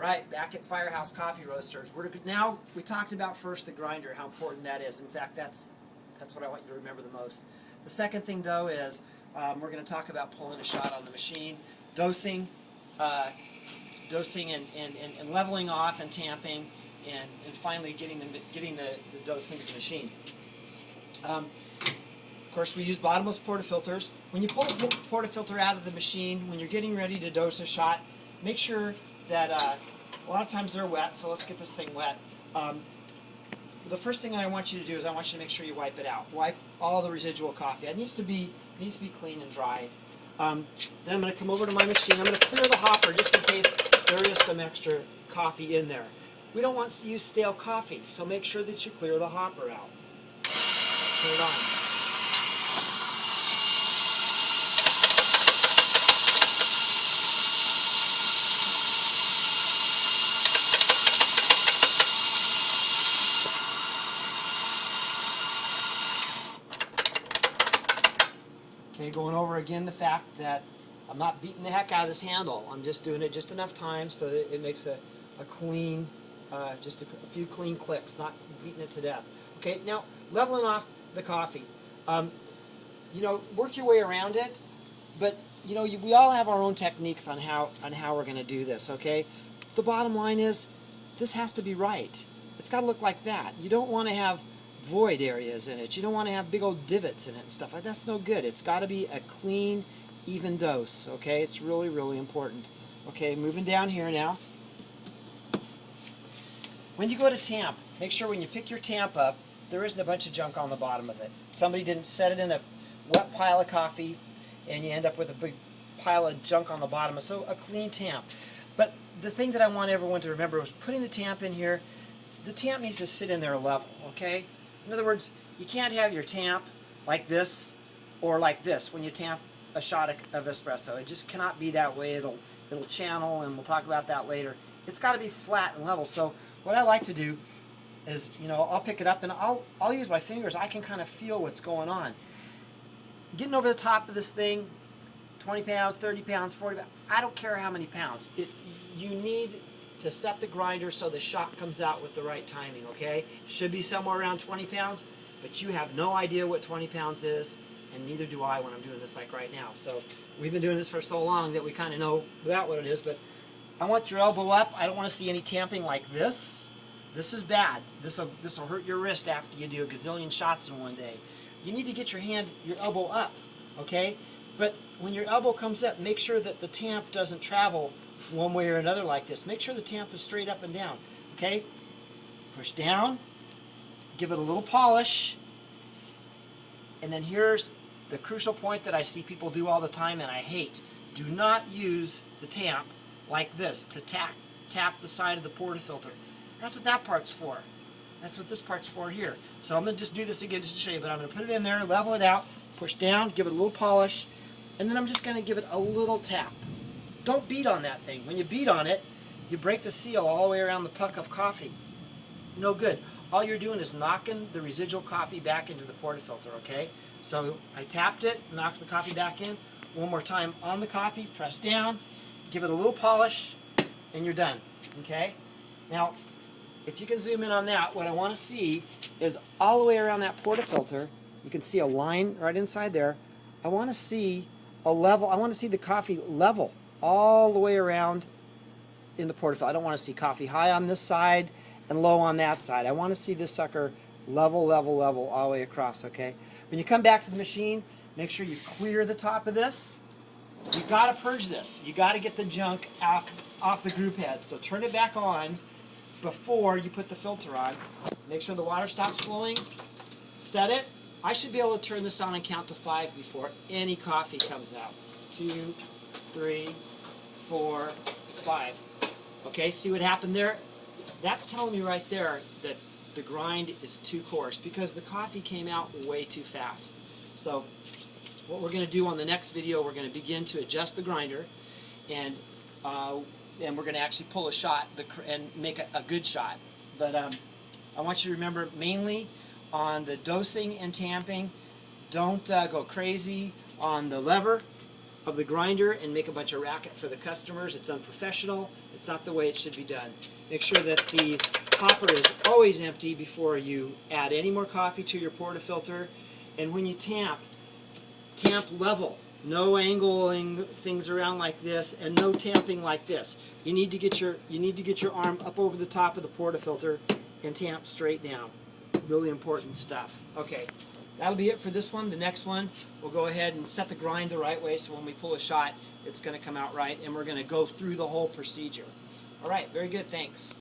Right, back at Firehouse Coffee Roasters. Now we talked about first the grinder, how important that is. In fact, that's what I want you to remember the most. The second thing, though, is we're going to talk about pulling a shot on the machine, dosing and leveling off and tamping, and finally getting the dose into the machine. Of course, we use bottomless portafilters. When you pull the portafilter out of the machine, when you're getting ready to dose a shot, make sure that a lot of times they're wet, so let's get this thing wet. The first thing I want you to do is I want you to make sure you wipe it out. Wipe all the residual coffee. It needs to be clean and dry. Then I'm going to come over to my machine. I'm going to clear the hopper just in case there is some extra coffee in there. We don't want to use stale coffee, so make sure that you clear the hopper out. Turn it on. Okay, going over again the fact that I'm not beating the heck out of this handle. I'm just doing it just enough time so that it makes a clean, just a few clean clicks, not beating it to death. Okay, now leveling off the coffee. You know, work your way around it, but you know, we all have our own techniques on how we're going to do this. Okay, the bottom line is this has to be right. It's got to look like that. You don't want to have void areas in it. You don't want to have big old divots in it and stuff like that. That's no good. It's got to be a clean, even dose. Okay, it's really, really important. Okay, moving down here now. When you go to tamp, make sure when you pick your tamp up, there isn't a bunch of junk on the bottom of it. Somebody didn't set it in a wet pile of coffee, and you end up with a big pile of junk on the bottom. So a clean tamp. But the thing that I want everyone to remember was putting the tamp in here. The tamp needs to sit in there level. Okay. In other words, you can't have your tamp like this or like this when you tamp a shot of espresso. It just cannot be that way. It'll channel, and we'll talk about that later. It's got to be flat and level. So what I like to do is, you know, I'll pick it up and I'll use my fingers. I can kind of feel what's going on. Getting over the top of this thing, 20 pounds, 30 pounds, 40 pounds, I don't care how many pounds. You need to set the grinder so the shot comes out with the right timing, okay? Should be somewhere around 20 pounds, but you have no idea what 20 pounds is, and neither do I when I'm doing this like right now. So we've been doing this for so long that we kind of know about what it is, but I want your elbow up. I don't want to see any tamping like this. This is bad. This will hurt your wrist after you do a gazillion shots in one day. You need to get your elbow up, okay? But when your elbow comes up, make sure that the tamp doesn't travel one way or another like this. Make sure the tamp is straight up and down, okay? Push down, give it a little polish, and then here's the crucial point that I see people do all the time and I hate. Do not use the tamp like this to tap the side of the portafilter. That's what that part's for. That's what this part's for here. So I'm going to just do this again just to show you, but I'm going to put it in there, level it out, push down, give it a little polish, and then I'm just going to give it a little tap. Don't beat on that thing. When you beat on it, you break the seal all the way around the puck of coffee. No good. All you're doing is knocking the residual coffee back into the portafilter, okay? So I tapped it, knocked the coffee back in. One more time on the coffee, press down, give it a little polish, and you're done, okay? Now, if you can zoom in on that, what I want to see is all the way around that portafilter, you can see a line right inside there. I want to see a level, I want to see the coffee level all the way around in the portafilter. I don't want to see coffee high on this side and low on that side. I want to see this sucker level, level, level all the way across, okay? When you come back to the machine, make sure you clear the top of this. You've got to purge this. You've got to get the junk off the group head. So turn it back on before you put the filter on. Make sure the water stops flowing. Set it. I should be able to turn this on and count to 5 before any coffee comes out. 2, 3, 4, 5. Okay, see what happened there? That's telling me right there that the grind is too coarse because the coffee came out way too fast. So what we're going to do on the next video, we're going to begin to adjust the grinder, and we're going to actually pull a shot and make a good shot. But I want you to remember mainly on the dosing and tamping, don't go crazy on the lever. of the grinder and make a bunch of racket for the customers. It's unprofessional. It's not the way it should be done. Make sure that the hopper is always empty before you add any more coffee to your portafilter. And when you tamp level. No angling things around like this, and no tamping like this. You need to get your arm up over the top of the portafilter and tamp straight down. Really important stuff. Okay, that'll be it for this one. The next one, we'll go ahead and set the grind the right way so when we pull a shot, it's going to come out right, and we're going to go through the whole procedure. All right, very good. Thanks.